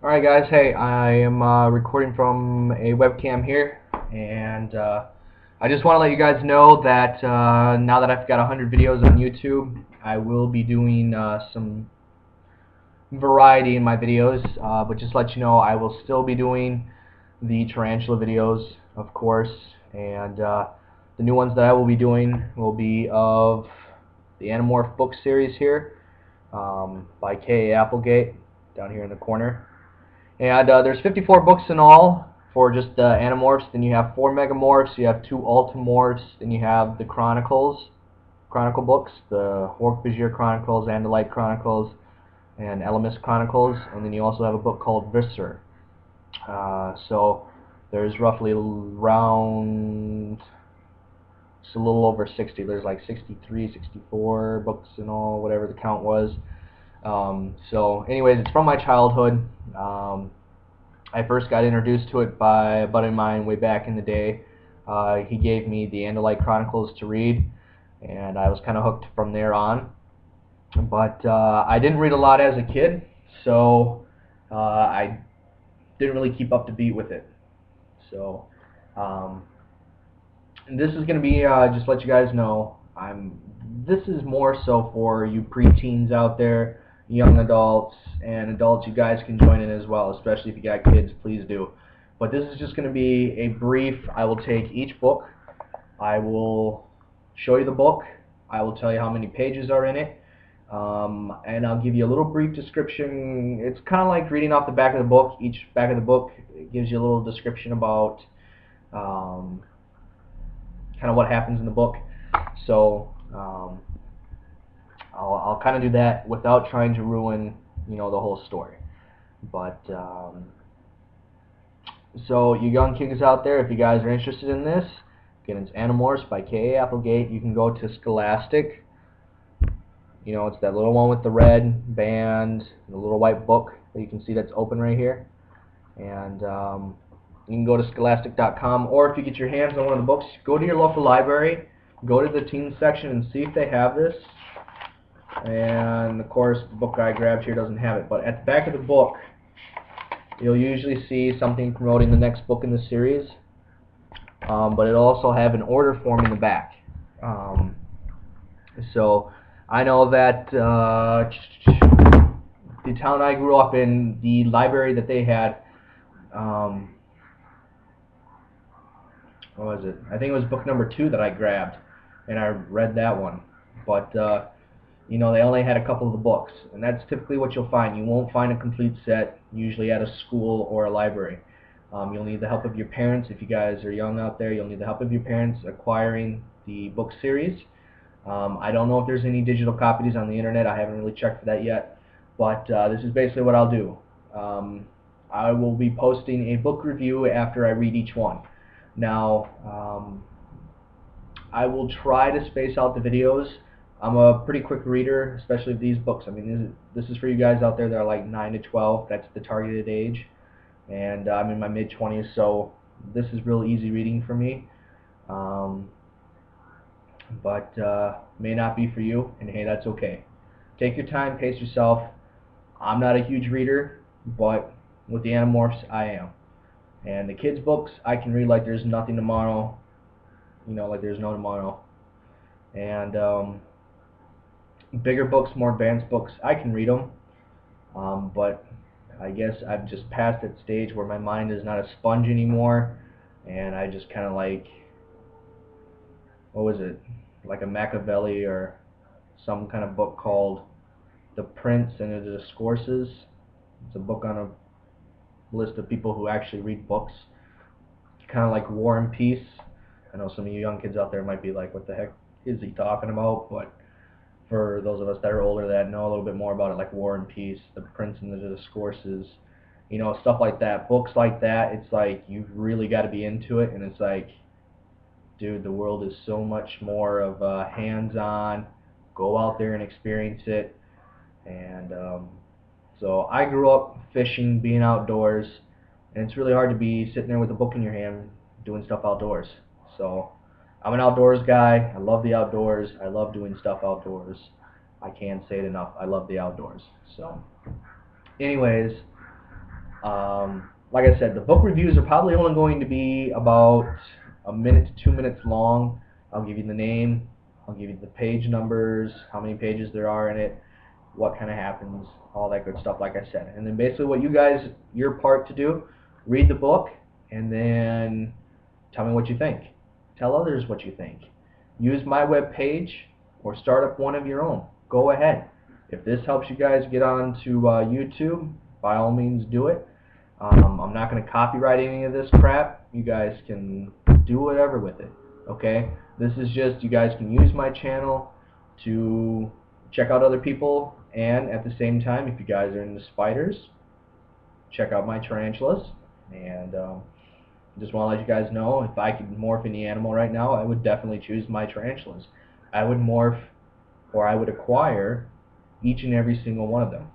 Alright guys, hey, I am recording from a webcam here, and I just want to let you guys know that now that I've got 100 videos on YouTube, I will be doing some variety in my videos, but just to let you know, I will still be doing the tarantula videos, of course, and the new ones that I will be doing will be of the Animorph book series here, by K.A. Applegate, down here in the corner. And there's 54 books in all for just Animorphs. Then you have 4 Megamorphs, you have 2 Ultimorphs, then you have the Chronicle books, the Hork-Bajir Chronicles, Andalite Chronicles, and Elemis Chronicles, and then you also have a book called Visser. So there's roughly around, it's a little over 60. There's like 63, 64 books in all, whatever the count was. So anyways, it's from my childhood. I first got introduced to it by a buddy of mine way back in the day. He gave me the Andalite Chronicles to read, and I was kind of hooked from there on. But I didn't read a lot as a kid, so I didn't really keep up to beat with it. So this is going to be, just to let you guys know, this is more so for you preteens out there, young adults, and adults. You guys can join in as well, especially if you got kids, please do. But this is just going to be a brief. I will take each book, I will show you the book, I will tell you how many pages are in it, and I'll give you a little brief description. It's kind of like reading off the back of the book. Each back of the book gives you a little description about kind of what happens in the book. So I'll kind of do that without trying to ruin, the whole story. But so you young kids out there, if you guys are interested in this, again, it's Animorphs by K.A. Applegate. You can go to Scholastic. It's that little one with the red band, the little white book that you can see that's open right here. And you can go to scholastic.com, or if you get your hands on one of the books, go to your local library, go to the teen section and see if they have this. And of course, the book I grabbed here doesn't have it, but at the back of the book, you'll usually see something promoting the next book in the series, but it'll also have an order form in the back. So I know that the town I grew up in, the library that they had, what was it? I think it was book number 2 that I grabbed, and I read that one. But they only had a couple of the books, and that's typically what you'll find. You won't find a complete set usually at a school or a library. You'll need the help of your parents. If you guys are young out there, you'll need the help of your parents acquiring the book series. I don't know if there's any digital copies on the internet. I haven't really checked for that yet, but this is basically what I'll do. I will be posting a book review after I read each one. Now, I will try to space out the videos. I'm a pretty quick reader, especially these books. I mean, this is for you guys out there that are like 9 to 12. That's the targeted age. And I'm in my mid-20s, so this is real easy reading for me. But may not be for you, and hey, that's okay. Take your time, pace yourself. I'm not a huge reader, but with the Animorphs, I am. And the kids' books, I can read like there's nothing tomorrow, like there's no tomorrow. And bigger books, more advanced books, I can read them, but I guess I've just passed that stage where my mind is not a sponge anymore, and I just kind of like, what was it, like a Machiavelli or some kind of book called The Prince and the Discourses. It's a book on a list of people who actually read books, kind of like War and Peace. I know some of you young kids out there might be like, what the heck is he talking about? But for those of us that are older that know a little bit more about it, like War and Peace, The Prince and the Discourses, stuff like that, books like that, it's like you've really got to be into it, and it's like, dude, the world is so much more of hands-on, go out there and experience it. And so I grew up fishing, being outdoors, and it's really hard to be sitting there with a book in your hand doing stuff outdoors. So I'm an outdoors guy. I love the outdoors. I love doing stuff outdoors. I can't say it enough. I love the outdoors. So anyways, Like I said, the book reviews are probably only going to be about a minute to 2 minutes long. I'll give you the name, I'll give you the page numbers, how many pages there are in it, what kind of happens, all that good stuff, like I said. And then basically what you guys, your part to do, read the book, and then tell me what you think. Tell others what you think. Use my web page or start up one of your own. Go ahead. If this helps you guys get onto YouTube, by all means do it. I'm not going to copyright any of this crap. You guys can do whatever with it. Okay? This is just, you guys can use my channel to check out other people, and at the same time, if you guys are into spiders, check out my tarantulas. And just want to let you guys know, if I could morph any animal right now, I would definitely choose my tarantulas. I would morph, or I would acquire each and every single one of them,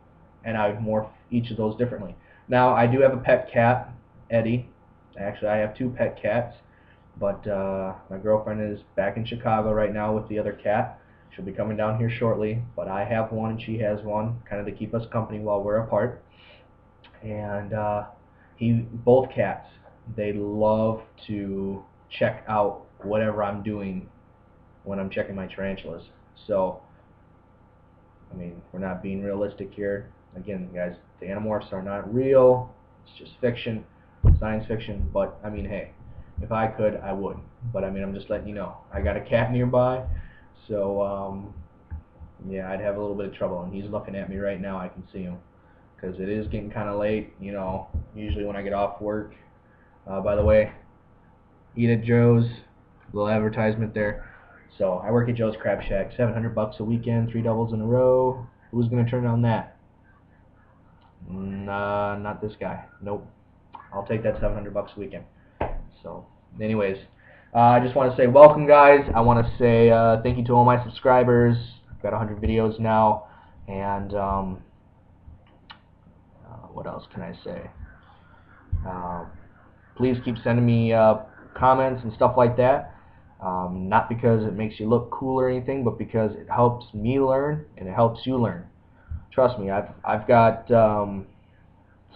and I would morph each of those differently. Now, I do have a pet cat, Eddie. Actually, I have two pet cats, but my girlfriend is back in Chicago right now with the other cat. She'll be coming down here shortly, but I have one and she has one, kind of to keep us company while we're apart. And both cats, they love to check out whatever I'm doing when I'm checking my tarantulas. So, I mean, we're not being realistic here. Again, guys, the Animorphs are not real. It's just fiction, science fiction. But, I mean, hey, if I could, I would. But, I mean, I'm just letting you know. I got a cat nearby, so, yeah, I'd have a little bit of trouble. And he's looking at me right now. I can see him. Because it is getting kind of late, you know, usually when I get off work. By the way, eat at Joe's, little advertisement there. So I work at Joe's Crab Shack, $700 a weekend, 3 doubles in a row. Who's gonna turn down that? Nah, not this guy. Nope. I'll take that $700 a weekend. So, anyways, I just want to say welcome, guys. I want to say thank you to all my subscribers. I've got 100 videos now, and what else can I say? Please keep sending me comments and stuff like that. Not because it makes you look cool or anything, but because it helps me learn and it helps you learn. Trust me, I've got some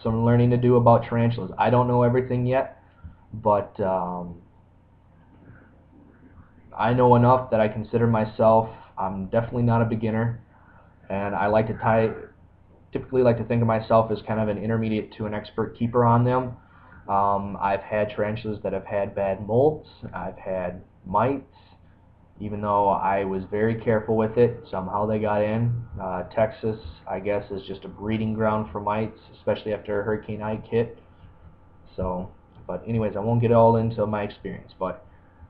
learning to do about tarantulas. I don't know everything yet, but I know enough that I consider myself, I'm definitely not a beginner, and I like to typically like to think of myself as kind of an intermediate to an expert keeper on them. I've had tarantulas that have had bad molts. I've had mites. Even though I was very careful with it, somehow they got in. Texas, I guess, is just a breeding ground for mites, especially after Hurricane Ike hit. So, but anyways, I won't get all into my experience. But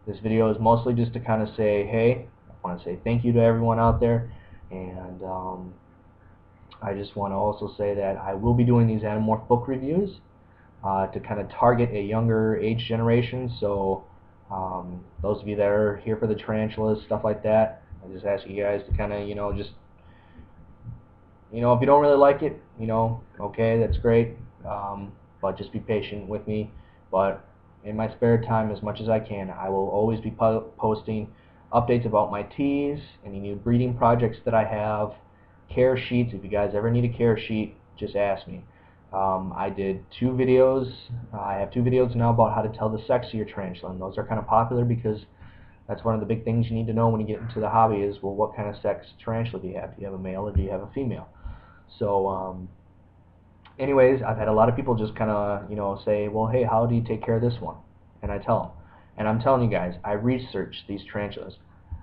this video is mostly just to kind of say, hey, I want to say thank you to everyone out there, and I just want to also say that I will be doing these Animorph book reviews to kind of target a younger age generation. So those of you that are here for the tarantulas, stuff like that, I just ask you guys to kind of, just, if you don't really like it, okay, that's great, but just be patient with me. But in my spare time, as much as I can, I will always be posting updates about my teas, any new breeding projects that I have, care sheets. If you guys ever need a care sheet, just ask me. I did 2 videos. I have 2 videos now about how to tell the sex of your tarantula, and those are kind of popular because that's one of the big things you need to know when you get into the hobby is, well, what kind of sex tarantula do you have? Do you have a male or do you have a female? So, anyways, I've had a lot of people just kind of, say, well, hey, how do you take care of this one? And I tell them. And I'm telling you guys, I researched these tarantulas.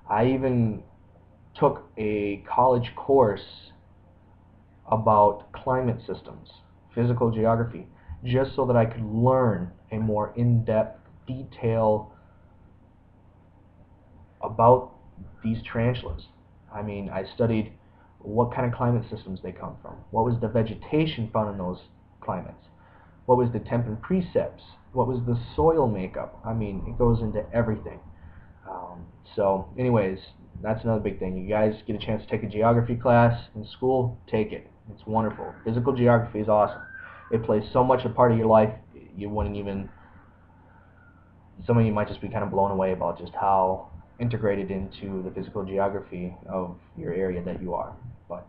I even took a college course about climate systems, physical geography, just so that I could learn a more in-depth detail about these tarantulas. I mean, I studied what kind of climate systems they come from, what was the vegetation found in those climates, what was the temp and precepts, what was the soil makeup. I mean, it goes into everything. So anyways, that's another big thing. You guys get a chance to take a geography class in school, take it. It's wonderful. Physical geography is awesome. It plays so much a part of your life, you wouldn't even, some of you might just be kind of blown away about just how integrated into the physical geography of your area that you are. But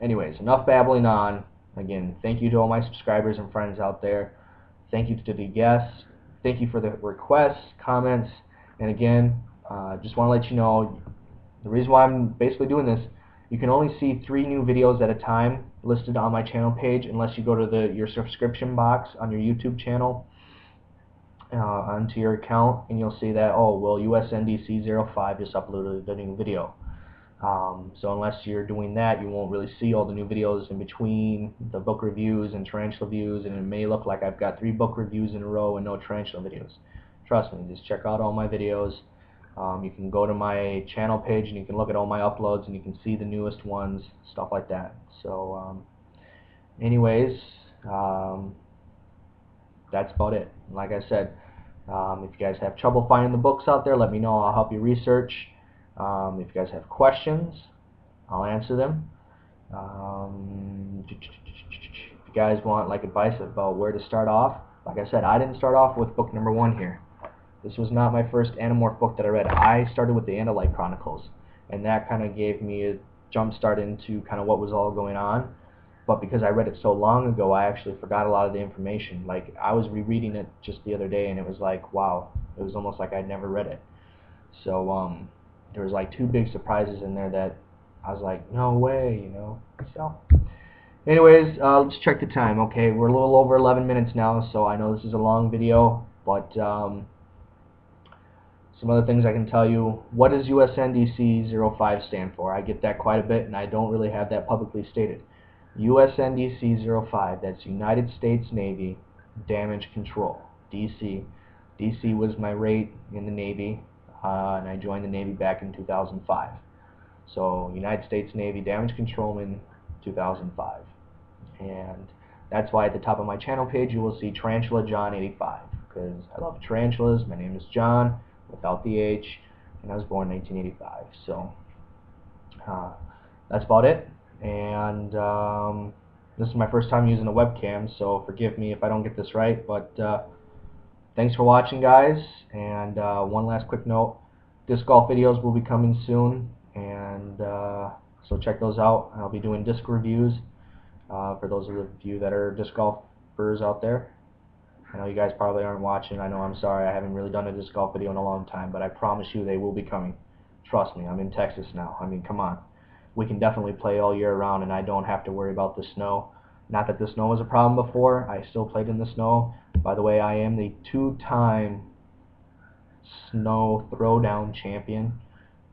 anyways, enough babbling on. Again, thank you to all my subscribers and friends out there. Thank you to the guests. Thank you for the requests, comments, and again, just want to let you know the reason why I'm basically doing this. You can only see 3 new videos at a time listed on my channel page unless you go to your subscription box on your YouTube channel onto your account, and you'll see that, oh well, USNDC05 just uploaded a new video. So unless you're doing that, you won't really see all the new videos in between the book reviews and tarantula views, and it may look like I've got 3 book reviews in a row and no tarantula videos. Trust me, just check out all my videos. You can go to my channel page and you can look at all my uploads and you can see the newest ones, stuff like that. So anyways, that's about it. Like I said, if you guys have trouble finding the books out there, let me know. I'll help you research. If you guys have questions, I'll answer them. If you guys want like advice about where to start off, like I said, I didn't start off with book number 1 here. This was not my first Animorph book that I read. I started with the Andalite Chronicles, and that kind of gave me a jump start into kind of what was all going on. But because I read it so long ago, I actually forgot a lot of the information. Like, I was rereading it just the other day, and it was like, wow, it was almost like I'd never read it. So there was like 2 big surprises in there that I was like, no way, you know. So anyways, let's check the time. Okay, we're a little over 11 minutes now, so I know this is a long video, but some other things I can tell you. What does USNDC 05 stand for? I get that quite a bit, and I don't really have that publicly stated. USNDC 05, that's United States Navy Damage Control, DC. DC was my rate in the Navy, and I joined the Navy back in 2005. So United States Navy Damage Controlman 2005. And that's why at the top of my channel page you will see Tarantula John 85, because I love tarantulas. My name is John without the H, and I was born in 1985. So that's about it. And this is my first time using a webcam, so forgive me if I don't get this right, but thanks for watching, guys. And one last quick note, disc golf videos will be coming soon, and so check those out. I'll be doing disc reviews for those of you that are disc golfers out there. I know you guys probably aren't watching. I know, I'm sorry, I haven't really done a disc golf video in a long time, but I promise you they will be coming. Trust me, I'm in Texas now. I mean, come on. We can definitely play all year round, and I don't have to worry about the snow. Not that the snow was a problem before. I still played in the snow. By the way, I am the 2-time snow throwdown champion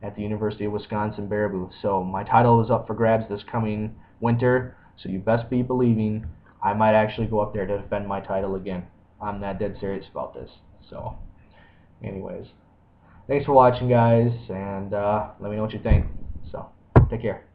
at the University of Wisconsin Baraboo. So my title is up for grabs this coming winter, so you best be believing I might actually go up there to defend my title again. I'm that dead serious about this. So anyways, thanks for watching, guys, and let me know what you think. So take care.